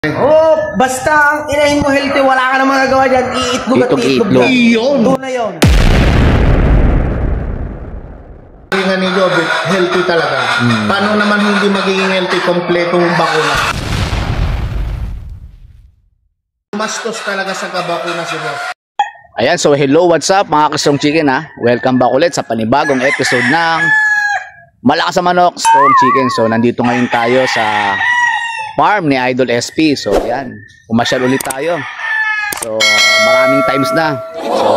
Oh, basta ang inahin mo healthy, wala ka namang nagawa dyan, iitlog at iitlog. Iyon. Doon na yun. Nga ni Jobert, healthy talaga. Paano naman hindi magiging healthy, kompletong bakuna? Mastos talaga sa kabakuna si Boss. Ayan, so hello, what's up mga ka-Strong Chicken ha? Welcome back ulit sa panibagong episode ng Malakas sa Manok, Strong Chicken. So nandito ngayon tayo sa farm ni Idol SP. So ayan, pumasyal ulit tayo. So maraming times na. So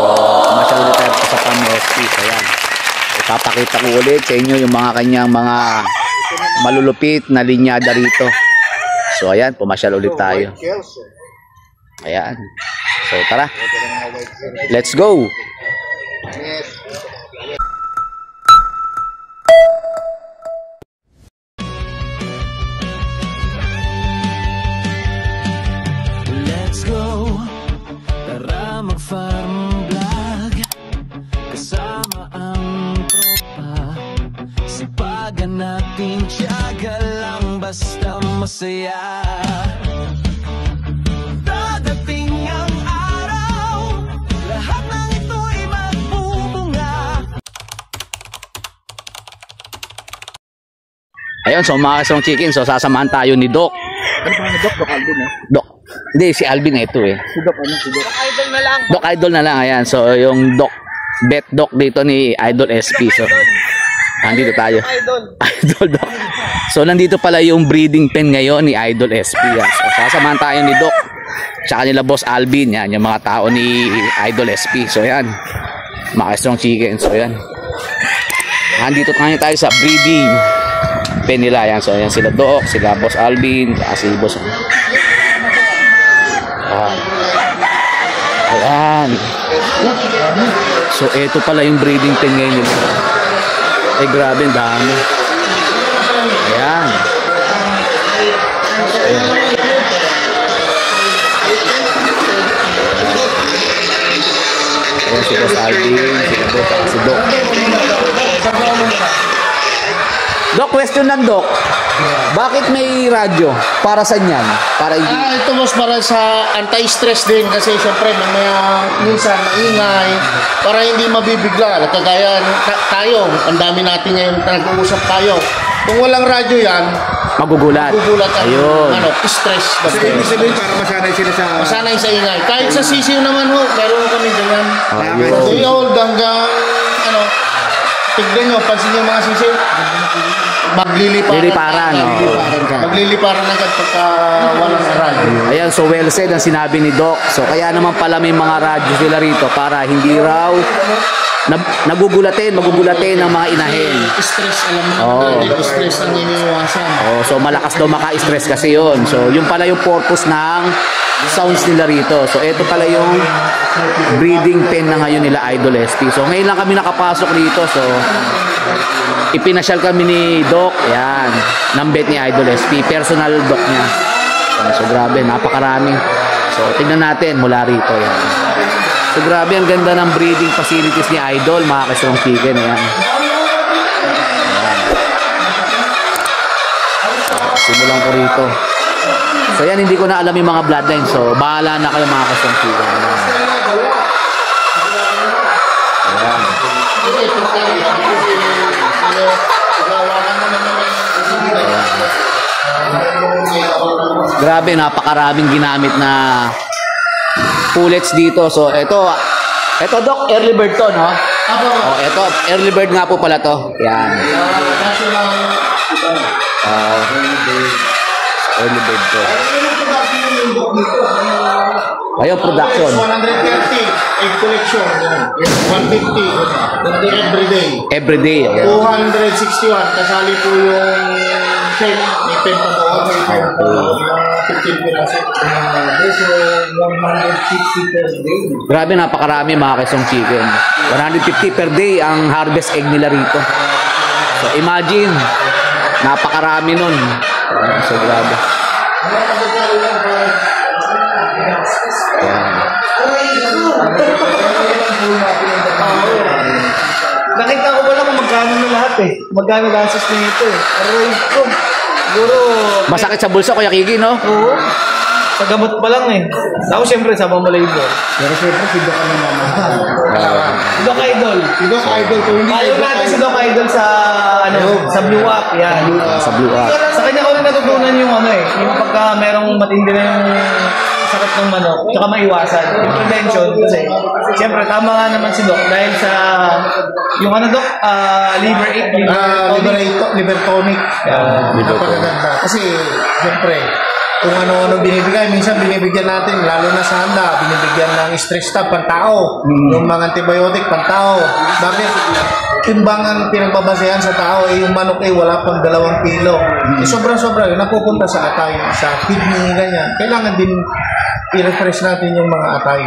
pumasyal ulit tayo sa farm ni SP. So ayan, ipapakita ko ulit sa inyo yung mga kanyang mga malulupit na linyada rito. So ayan, pumasyal ulit tayo. Ayan. So tara, let's go. Let's go, tara mag-farm vlog, kasama ang tropa, sipagan natin, tiyaga lang basta masaya. Dadating ang araw, lahat ng ito'y magbubunga. Ayun, so mga ka-Strong Chicken, so sasamahan tayo ni Doc. Ano ba ni Doc? Doc Alvin eh? Doc. Hindi, si Alvin ito eh. Si Doc ano? Si Doc Idol na lang. Doc Idol na lang, ayan. So yung Doc, bet Doc dito ni Idol SP. So nandito tayo. Idol Doc. So nandito pala yung breeding pen ngayon ni Idol SP. Yan. So sasamahan tayo ni Doc. Tsaka nila Boss Alvin, yan. Yung mga tao ni Idol SP. So yan. Mga Strong Chicken. So yan. Nandito tayo sa breeding pen nila. Yan. So yan sila Doc, sila Boss Alvin, tsaka si Boss. Ayan. So ito pala yung breeding pen ngayon nila. Ay grabe, ang dami. Ayan. Ayan. Ayan si Boss Alvin, si Doc. Doc, question lang Doc. Bakit may radyo? Para sa yan? Para ito Boss, para sa anti-stress din kasi syempre mamaya minsan maingay para hindi mabibigla. Kagaya tayo, ang dami natin ngayon nag-uusap tayo. Kung walang radyo yan, magugulat. Ayun. Stress. Ibig sabihin para masanay sila sa... Masanay sa ingay. Kahit sa sisiw naman ho, meron kami ganyan. So yun, hanggang tignan nyo, pansin nyo mga sisiw. Magliliparan. Magliliparan agad pagka walang radyo. Ayan, so well said ang sinabi ni Doc. So kaya naman pala may mga radyo sila rito para hindi raw magugulatin ng mga inahin. Stress, alam mo, stress ang iniiwasan. So malakas daw maka-stress kasi yun. So yun pala yung purpose ng sounds nila rito. So ito pala yung breeding pen na ngayon nila Idol SP. So ngayon lang kami nakapasok dito. So ipinasyal kami ni Doc. Yan, ng bet ni Idol SP. Personal Doc niya. So grabe, napakarami. So tingnan natin mula rito. Yan. So grabe, ang ganda ng breeding facilities ni Idol, mga ka-Strong Chicken. Ayan. Simulan ko rito. So yan, hindi ko na alam yung mga bloodline. So bahala na kayo mga ka-Strong Chicken. Ayan. Grabe, napakaraming ginamit na pullets dito. So ito Doc, early bird to, no? Oh, ito early bird nga po pala to. Yan. Early bird to. Ayun, production. 130 egg collection. 150 every day. Ayan. 261 kasali po yung pen. May pen pa po. 15 piraso. So 150 per day. Grabe, napakarami mga ka-Strong Chicken. 150 per day ang harvest egg nila rito. So imagine, napakarami nun. So grabe. Nakita ko pala kung magkano na lahat eh. Magkano gastos na ito eh. Aray ko. Siguro... Masakit sa bulsa, Kuya Kiki, no? Oo. Sa gamot pa lang eh. Tapos syempre sa Pamalaybo. Pero siyempre, si Doc ang namamahal. Si Doc Idol. Si Doc Idol, kung hindi Ayaw natin si Doc Idol sa sa Blue Up. Yan. Sa Blue Up. Sa kanya ko rin natutunan yung yung pagka merong matindi na yung sakit ng manok, tsaka maiwasan. Yung prevention, kasi siyempre tama nga naman si Doc dahil sa yung Doc, liver ache, liver tonic. Napakaganda. Kasi, siyempre, kung ano-ano binibigay, minsan binibigyan natin, lalo na sa handa, binibigyan ng stress tab, pantao. Yung mga antibiotic, pantao. Bakit? Timbangan pinagbabasehan sa tao, yung manok wala pang 2 kilo. Sobra-sobra, napupunta sa atay, sa kidney, ganyan. Kailangan din i-refresh natin yung mga atay.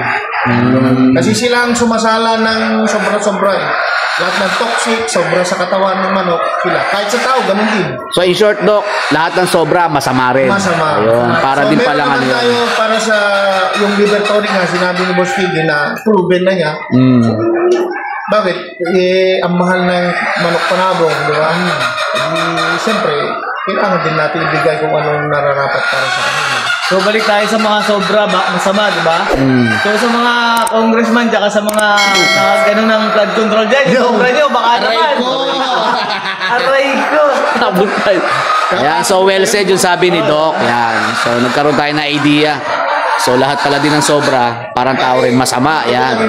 Kasi sila ang sumasala ng sobra-sobra Lahat ng toxic, sobra sa katawan ng manok, sila. Kahit sa tao, ganun din. So in short, Doc, lahat ng sobra, masama rin. Masama. Ayun, para so, din pala meron naman tayo para sa yung liver tonic nga, sinabi ni Boss Figgy na proven na niya. Bakit? Ang mahal ng manok panabong, di ba? Siyempre, kailangan din natin ibigay kung anong nararapat para sa kanila. So balik tayo sa mga sobra masama, di ba? So sa mga congressman tsaka sa mga ganun ng flood control dyan, yung sobra nyo, baka naman. Aray ko! Abot tayo. Ayan, so well said yung sabi ni Doc. Yan. So nagkaroon tayo ng idea. So lahat pala din ng sobra, parang tao rin masama. Yan.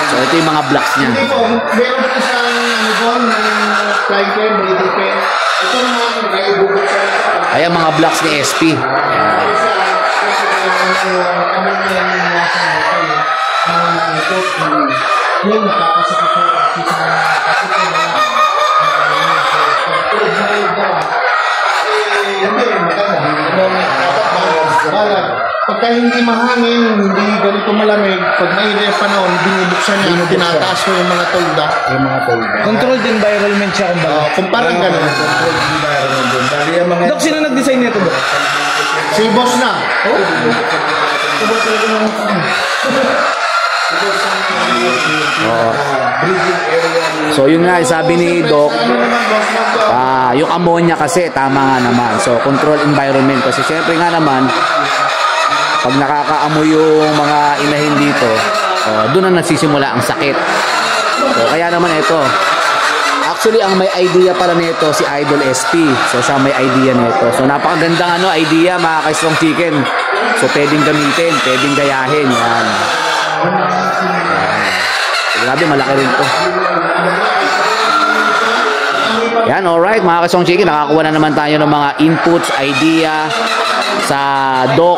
So ito yung mga blocks niya. Hindi po, meron po isang flying pen, breathing pen. Ito naman, nag-ibubot sa Ayan mga blocks ni SP. Yung nakakasakit ko kasi pagka hindi mahangin, hindi ganito malamig, pag mainit ang panahon, binubuksan niya, tinataas ko yung mga tolda. Controlled environment siya kumbaga. Kung parang ganun. Controlled environment din. Dali ang mga... Dok, sino nag-design nito, Dok? Si Boss na. So yun nga, sabi ni Doc, yung ammonia kasi, tama nga naman. So control environment. Kasi syempre nga naman, pag nakakaamoy yung mga inahin dito, doon na nagsisimula ang sakit. So kaya naman ito. Actually, ang may idea pala nito si Idol SP. So siya may idea nito. So napakagandang idea mga ka-Strong Chicken. So pwedeng gamitin, pwedeng gayahin. Yan. Grabe, malaki rin to. Yan, alright mga ka-Strong Chicken. Nakakuha na naman tayo ng mga inputs, idea sa Doc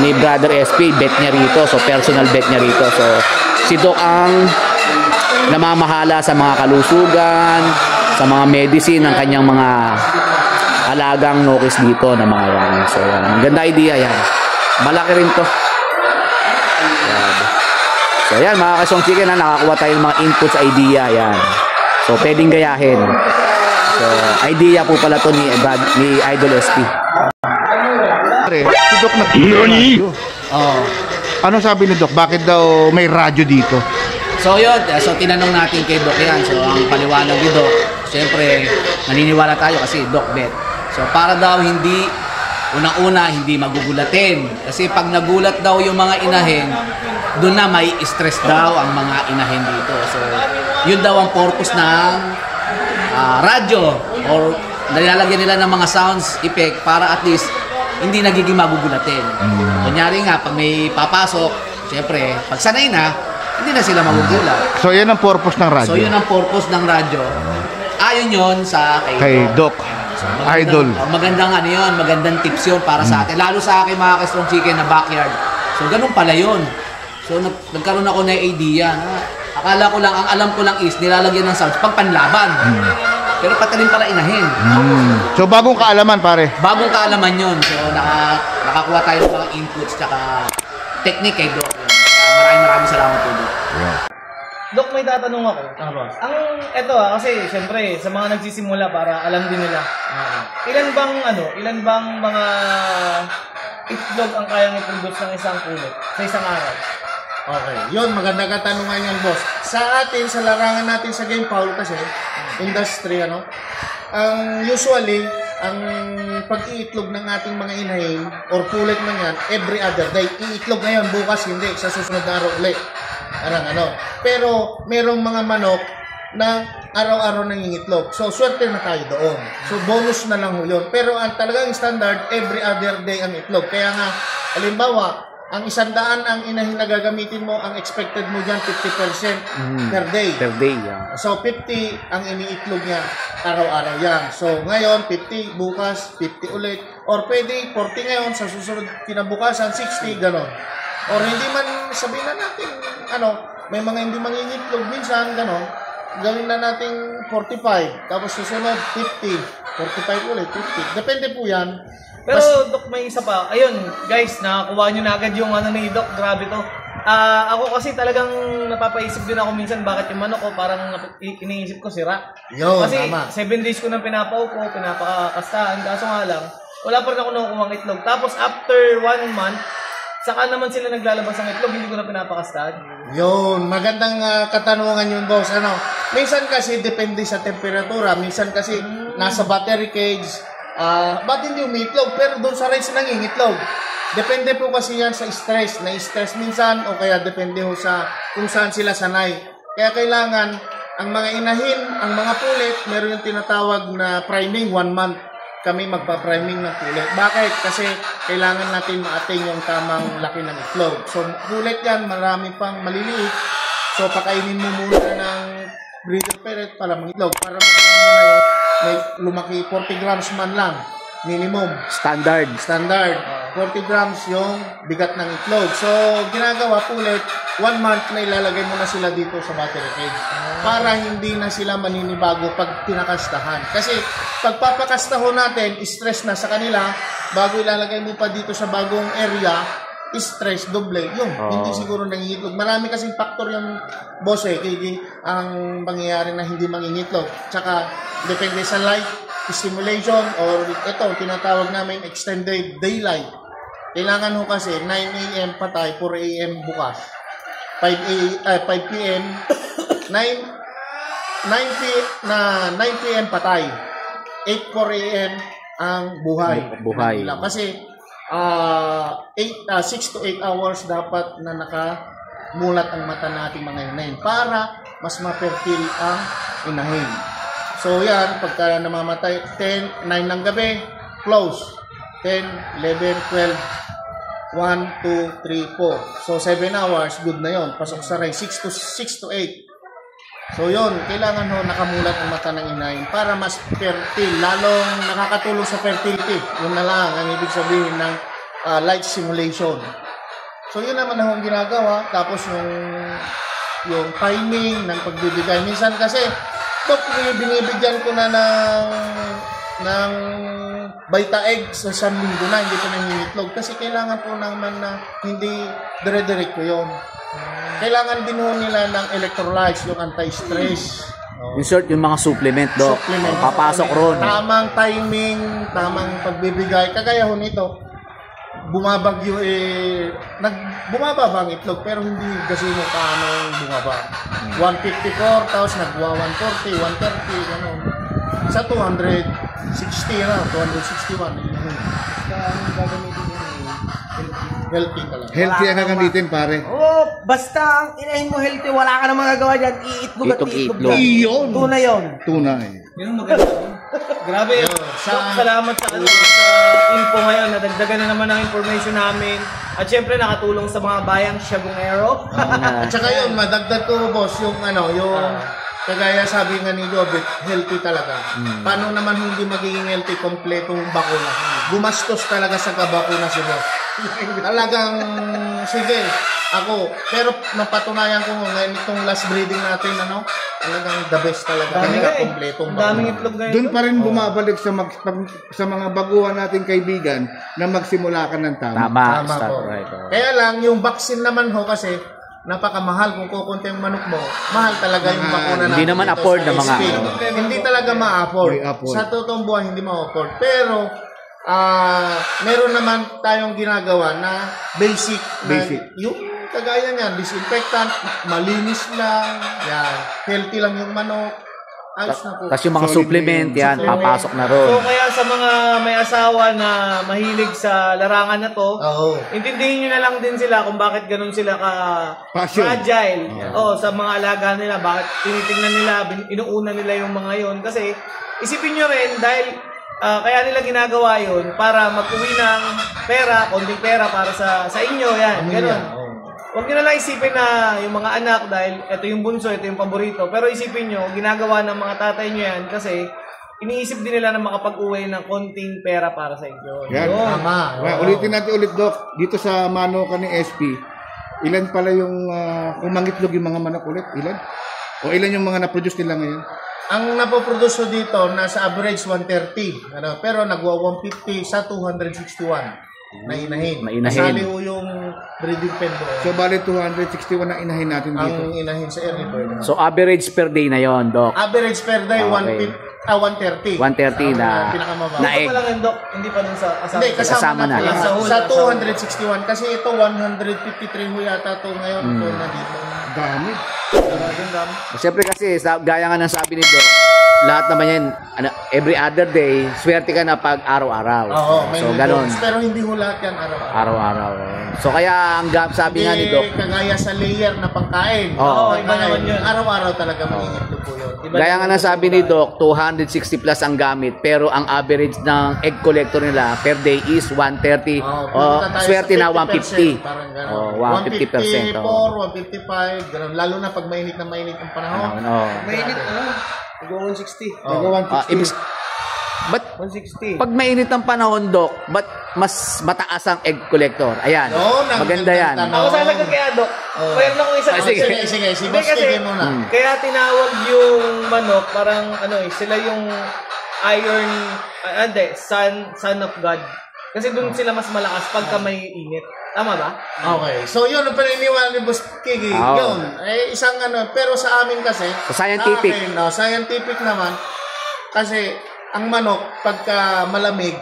ni Brother SP. Bet niya rito. So personal bet niya rito. So si Doc ang namamahala sa mga kalusugan, sa mga medicine ng kanyang mga alagang nokis dito na mga yan. So yan, ganda idea yan. Malaki rin to. Yan. So yan mga ka-Strong Chicken, nakakuha tayo ng mga inputs, idea yan. So pwedeng gayahin. So idea po pala to ni Idol SP. Si Doc nag-radyo. Ano sabi ni Doc? Bakit daw may radyo dito? So yun, so tinanong natin kay Doc yan. So ang paliwanag ni Doc, siyempre naniniwala tayo kasi Doc bet. So para daw hindi, unang-una hindi magugulatin. Kasi pag nagulat daw yung mga inahin, doon na may stress daw ang mga inahin dito. So yun daw ang purpose ng radyo or nilalagyan nila ng mga sounds effect para at least hindi nagiging magugulatin. Kunyari nga, pag may papasok, siyempre, pag sanay na, hindi na sila magugulat. So yan ang purpose ng radyo? So yun ang purpose ng radyo. Ayon yun sa kay Doc. So, Idol. Magandang ano yun, magandang tips yun para sa atin. Lalo sa akin mga ka-Strong Chicken na backyard. So ganun pala yun. So nagkaroon ako na idea na akala ko lang, ang alam ko lang is nilalagyan ng sounds pag panlaban. Pero pati rin pala inahin. So bagong kaalaman pare? Bagong kaalaman yun. So nakakuha tayo ng mga inputs tsaka technique kay Doc. Maraming salamat po, Doc. Dok, may tatanong ako. Ang eto kasi syempre sa mga nagsisimula para alam din nila. Ilan bang mga itlog ang kayang i-produce ng isang kulot sa isang araw? Okay, yun, maganda katanungan yan, boss. Sa atin, sa larangan natin sa game foul kasi, industry, usually, ang pag-iitlog ng ating mga inahin or pulet man yan, every other day. Iitlog ngayon, bukas hindi, sa susunod na araw ulit. Parang ano. Pero merong mga manok na araw-araw nangingitlog. So, swerte na tayo doon. So, bonus na lang ho yun. Pero ang talagang standard, every other day ang itlog. Kaya nga, halimbawa, ang 100 ang inahin na gagamitin mo, ang expected mo dyan, 50% per day. Per day, yeah. So, 50 ang iniitlog niya araw-araw yan. So, ngayon, 50, bukas, 50 ulit. Or pwede, 40 ngayon, sa susunod kinabukasan, 60, gano'n. Or hindi man, sabihin na natin, may mga hindi mangingitlog minsan, gano'n. Gawin na natin 45, tapos susunod, 50, 45 ulit, 50. Depende po yan. Pero Doc, may isa pa. Ayun, guys, nakakuha nyo na agad yung ni Doc. Grabe to. Ako kasi talagang napapaisip din ako minsan bakit yung manok ko parang iniisip ko sira. Yo, kasi tama. 7 days ko nang pinapaupo, pinapakastahan. Kaso nga lang, wala pa rin ako nakukuha ng itlog. Tapos after 1 month, saka naman sila naglalabas ng itlog, hindi ko na pinapakastahan. Yun, magandang katanungan yun, boss. Minsan kasi depende sa temperatura. Minsan kasi nasa battery cage. Ba't hindi umitlog? Pero doon sa race nangingitlog. Depende po kasi yan sa stress. Na-stress minsan o kaya depende ho sa kung saan sila sanay. Kaya kailangan ang mga inahin, ang mga pulit, meron yung tinatawag na priming 1 month. Kami magpa-priming ng pulit. Bakit? Kasi kailangan natin ma-attain yung tamang laki ng itlog. So pulit yan, marami pang maliliit. So pakainin mo muna ng breeder parrot para mangitlog. Para makain mo na yung may lumaki 40 grams man lang. Minimum. Standard. 40 grams yung bigat ng itlog. So, ginagawa pulit, 1 month na ilalagay mo na sila dito sa battery cage. Para hindi na sila maninibago pag pinakastahan. Kasi, pagpapakastaho natin, stress na sa kanila, bago ilalagay mo pa dito sa bagong area, stress, doble. Hindi siguro nangingitlog. Marami kasing factor yung boss ang pangyayari na hindi mangingitlog. Tsaka, depende sa light, stimulation, or ito, tinatawag namin extended daylight. Kailangan ho kasi 9 a.m. patay, 4 a.m. bukas. 5 p.m. 9 p.m. patay. 4 a.m. ang buhay. Kasi 6 to 8 hours dapat na nakamulat ang mata nating mga inahin para mas ma-fertile ang inahin. So yan, pagka namamatay, 9 ng gabi, close. 10, 11, 12, 1, 2, 3, 4. So 7 hours, good na yon. Pasok sa ray, 6 to 8. So yun, kailangan ho nakamulat ang mata ng inahin para mas fertile, lalong nakakatulong sa fertility. Yun na lang ang ibig sabihin ng light simulation. So yun naman ang ginagawa. Tapos yung timing ng pagbibigay. Minsan kasi, binibigyan ko na ng Vita egg sa 1 linggo na, hindi pa nangingitlog. Kasi kailangan po naman na hindi dire-direct ko yun. Kailangan din ho nila ng electrolytes, yung anti-stress. Insert yung mga supplement, Doc. Papasok ron. Tamang timing, tamang pagbibigay. Kagaya ho nito, bumabagyo bumaba ba ang itlog pero hindi kasi mo paano bumaba. 154 tapos nagwa 140, 130 gano'n. Sa 260 na, 261. Healthy talaga. Healthy ang gagamitin, pare. Basta ang inahin mo healthy, wala ka na magagawa dyan, iitlog at iitlog. Iyon. Tunay yun. Tunay. Yun ang maganda. Grabe. Doc, salamat sa info ngayon. Nadagdagan na naman ang information namin. At syempre nakatulong sa mga bayang Siagongero. At saka yun, madagdag ko boss, yung kagaya sabi nga ni Jobit, healthy talaga. Paano naman hindi magiging healthy kompletong bakuna? Gumastos talaga sa kabakuna si boss. Talagang, sige, ako. Pero napatunayan ko ngayon itong last breeding natin, talagang the best talaga. Kompletong bakuna. Daming itlog ngayon. Doon pa rin bumabalik sa mga baguhan nating kaibigan na magsimula ka ng tama. Tama Start po. right. Kaya lang, yung vaccine naman ho kasi, napakamahal kung kukunti yung manok mo. Mahal talaga yung bakuna natin. Hindi naman dito afford sa ng mga SK. Hindi talaga ma-afford. May afford. Sa totoong buhay, hindi ma-afford. Pero, meron naman tayong ginagawa na basic. Yung kagaya niyan, disinfectant, malinis lang, yan, healthy lang yung manok. Ayos na po. Tapos yung mga Solid supplement, na yan, supplement. papasok na So ron. kaya sa mga may asawa na mahilig sa larangan na to, Oo. intindihin nyo na lang din sila kung bakit ganun sila ka Passion. fragile. Sa mga alaga nila, bakit tinitingnan nila, inuuna nila yung mga yon. Kasi isipin nyo rin, dahil kaya nila ginagawa yon para mag-uwi ng pera, konting pera para sa inyo, yan, ganun. Huwag nyo na lang isipin na yung mga anak, dahil ito yung bunso, ito yung paborito. Pero isipin nyo, ginagawa ng mga tatay nyo yan kasi iniisip din nila na makapag-uwi ng konting pera para sa inyo. Yan. Yun. Tama. Ulitin natin ulit, Doc. Dito sa Manokan ni SP, ilan pala yung umangitlog yung mga manok ulit? Ilan? O ilan yung mga na-produce nila ngayon? Ang napoproduce dito, nasa average 130. Pero nagwa 150 sa 261 na inahin. Na inahin. Kasali ho yung breeding pen doon. So, bali 261 na inahin natin dito. Ang inahin sa early bird. So, average per day na yon, Doc. Average per day, Okay. 130. 130 na pinakamababa. na Ito egg. pa lang yung Doc, hindi pa dun sa kasama. Hindi, Kasama kasama na. na. Sa Sa 261. Kasi ito, 153 ho yata ito ngayon. Ito na dito. Dami. Siyempre kasi, gaya nga ng sabi ni Doc, lahat naman yan, every other day, swerte ka na pag araw-araw. Oo, may So, reports, ganun. pero hindi ho lahat yan araw-araw. Araw-araw. So, kaya ang sabi nga ni Doc, Kagaya sa layer na pangkain. Oo. Iba naman yun. Araw-araw talaga mangingitlog po yun. gaya nga ng sabi ni Doc, 260 plus ang gamit, pero ang average ng egg collector nila per day is 130. Punta tayo Swerte sa na 150. 50%, parang gano'n. Oh, 150%. 154, 155, gano'n. Lalo na pag mainit na mainit ang panahon. Mainit, Go 160. But 160. pag mainit ang panahon, Doc, but mas mataas ang egg collector. Ayan. Yun, ang Maganda yan. gandang Ako sasagot kaya, Doc. Mayroon akong isang Sige. Sige, Hindi, kasi, sige muna. kaya tinawag yung manok, parang sila yung iron, son of God. Kasi doon sila mas malakas pagka may init. Tama ba? Okay. So, yun ang paniniwala ni Boss Kiki. Oo. Yun. Isang pero sa amin kasi, Sa scientific. Sa akin, scientific naman, kasi ang manok, pagka malamig,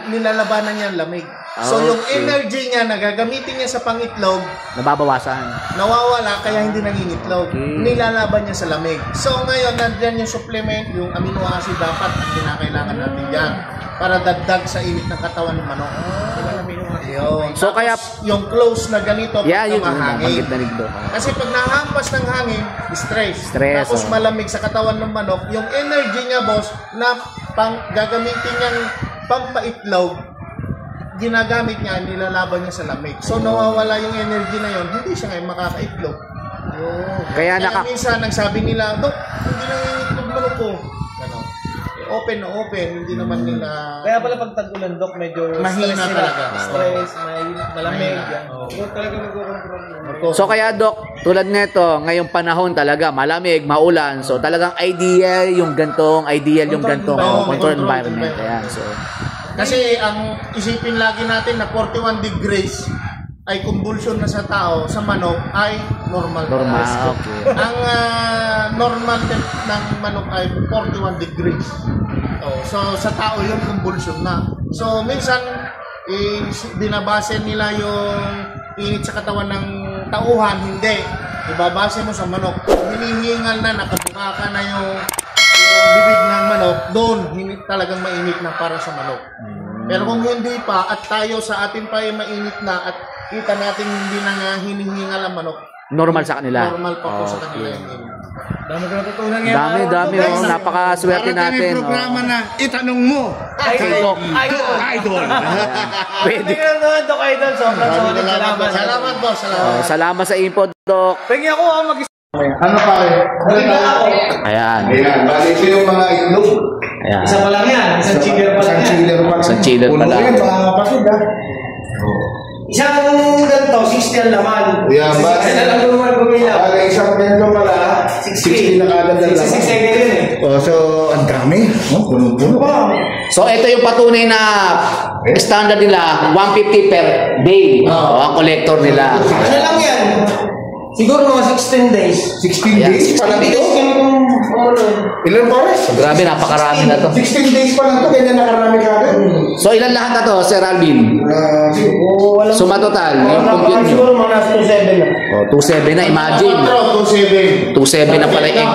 nilalabanan niya ang lamig. So, yung Okay. energy niya na gagamitin niya sa pangitlog, Nababawasan. nawawala kaya hindi nangingitlog. Okay. Nilalaban niya sa lamig. So, ngayon, nandyan yung supplement, yung amino acid dapat ang kinakailangan natin dyan para dagdag sa init ng katawan ng manok. Yun. So, kaya- yung close na ganito, Yeah, yun. mahangin. Banggit na rin, Doc. Kasi pag nahampas ng hangin, stress. Stress, Tapos oh. malamig sa katawan ng manok, yung energy niya, boss, na gagamitin niyang pampaitlog, ginagamit niya, nilalaban niya sa lamig. So, nawawala yung energy na yon, hindi siya ngayon makakaitlog. Kaya Minsan, nagsabi nila, Dok, hindi nangingitlog manok ko. Ganon. Open na open, hindi naman nila... Kaya pala pag tag-ulan, Doc, medyo Mahina stress sila. talaga. Stress, malamig. Mahina. Yan. Oo. Doon talaga nagkukontrol. So kaya Doc, tulad nito, ngayong panahon talaga malamig, maulan. So talagang ideal yung gantong control environment. Ayan. So Kasi ang isipin lagi natin na 41 degrees ay convulsion na sa tao, sa manok ay normal. normal. Okay. Ang normal temp ng manok ay 41 degrees. So sa tao yun convulsion na. So minsan binabase nila yung init sa katawan ng tauhan, hindi. Ibabase mo sa manok. Hinihingal na, nakabuka ka na yung bibig ng manok, doon talagang mainit na para sa manok. Pero kung hindi pa at tayo sa atin pa ay mainit na at kita natin hindi na nga hinihingal ang manok, Normal sa kanila. normal pa po sa kanila yun. Dami ko natutunan ngayon. Dami. Guys. Oh, napakaswerte Para tayo may natin. programa Oh. na itanong mo. Idol. Idol. Pwede. Thank you naman, Doc Idol. Sobrang solid. Salamat. Salamat po, salamat. Salamat sa info, Doc. Pengi ako mag Ano pare? Ayan. Ayan, bali ito yung mga itlog. Ayan. Isa pa lang yan. Isang chiller pa lang Isang yan. chiller pa lang. Isang chiller pa Puno lang. yan, mga kapatid ha. Isang ganito, 60 ang laman. Yan, bali. Isa lang naman bumila. Bali, isang ganito pala. 60 na kagad ang 66 laman. second yun eh. Oh, so, ang dami. Oh, puno-puno. So ito yung patunay na standard nila, 150 per day. Ang collector nila. Ano lang yan? Siguro mga 16 days. 16 days pa lang Hindi ito. kasi kami kung Ilan pares? Grabe, napakarami na to. 16 days pa lang to, ganyan nakarami ka agad. So ilan lahat na to, Sir Alvin? Suma total, yung compute nyo. Siguro mga nasa 27 na. Oh, 2.7 na, imagine. 2.7. 2.7 na pala egg.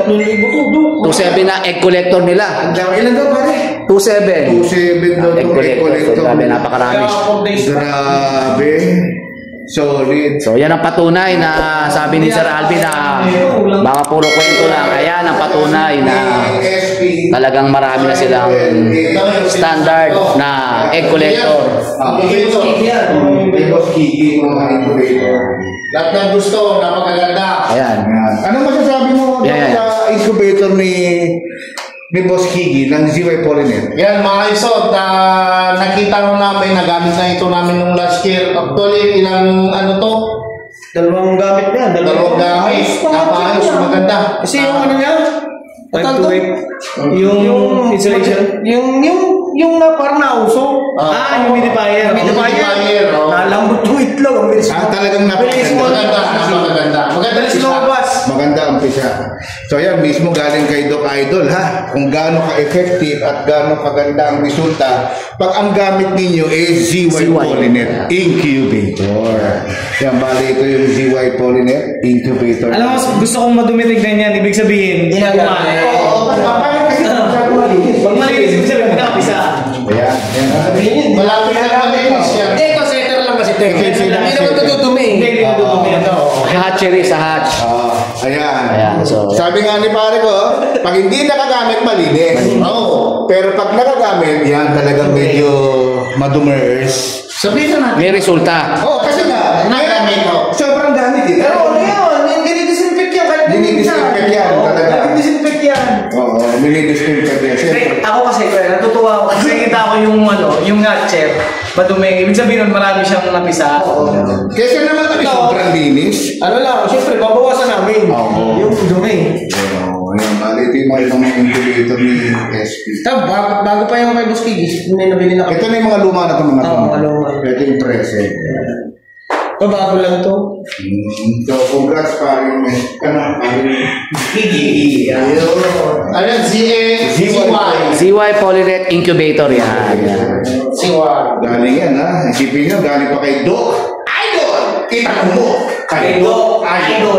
2.7 na egg collector nila. Ilan daw pare? 2.7. 2.7 daw Egg to, egg collector. So, collector. grabe, napakarami. Grabe. Solid. So yan ang patunay na sabi ni Sir Alvin na baka puro kwento lang. Ayan ang patunay na talagang marami na silang standard na egg collector. Boss Kiki, mga incubator. Lahat ng gusto, napakaganda. Ayan. Ano masasabi mo Yeah. sa incubator ni Boss Kiki ng ZY Polynet? Yan mga isot, nakita mo namin, nagamit na ito namin nung last year. Actually, ilang ano to? Dalawang gamit na yan. Dalawang gamit. Napakayos, maganda. Kasi yung ano yan? 5 to 8. Yung insulation. Yung na parang nauso. Yung humidifier. Humidifier, oh. Nalambot yung itlog. Ang bilis. Talagang Maganda, napakaganda. Maganda Bilis siya. lumabas. Maganda ang pisa. So yan, mismo galing kay Doc Idol ha. Kung gaano ka-effective at gaano kaganda ang resulta pag ang gamit ninyo is ZY Polynet Incubator. Yan, bali ito yung ZY Polynet Incubator. Alam mo, gusto kong madumitig na yan. Ibig sabihin, Ginagamit. pag malinis, ibig sabihin, pinakapisa. Ayan, ayan. Malapit na malinis yan. Ito, setter lang kasi ito. Hindi naman tututumi. Hindi dudumi yan. Hatchery sa hatch. Ayan. Ayan, so- Sabi nga ni pare ko, pag hindi nakagamit, malinis. Oo. Pero pag nakagamit, yan talagang medyo madumers. Sabihin na natin. May resulta. Oo, kasi nga, Nagamit ko. sobrang gamit eh. Pero ano yun? Hindi disinfect yan. Kahit Dinidisinfect yan, talaga. Disinfect yan. Oo, nilidisinfect yan. Siyempre. Ako kasi, natutuwa ako. Kasi nakita ko yung nutshell. Madumi. Ibig sabihin nun, marami siyang napisa. Kesa naman kami sobrang linis. Ano lang, siyempre, babawasan namin. Oo. Yung dumi. Oo, ayan. Bali, ito yung mga ibang incubator ni SP. Bago pa yung kay Boss Kigis, may nabili na Ito na yung mga luma na ito. mga luma. Ito yung present. Bago lang to. So, congrats paring Kiki. Ayan, ZY. ZY Polynet Incubator yan. ZY. Galing yan ha. Isipin nyo, galing pa kay Doc Idol. Kita mo. Kay Doc Idol.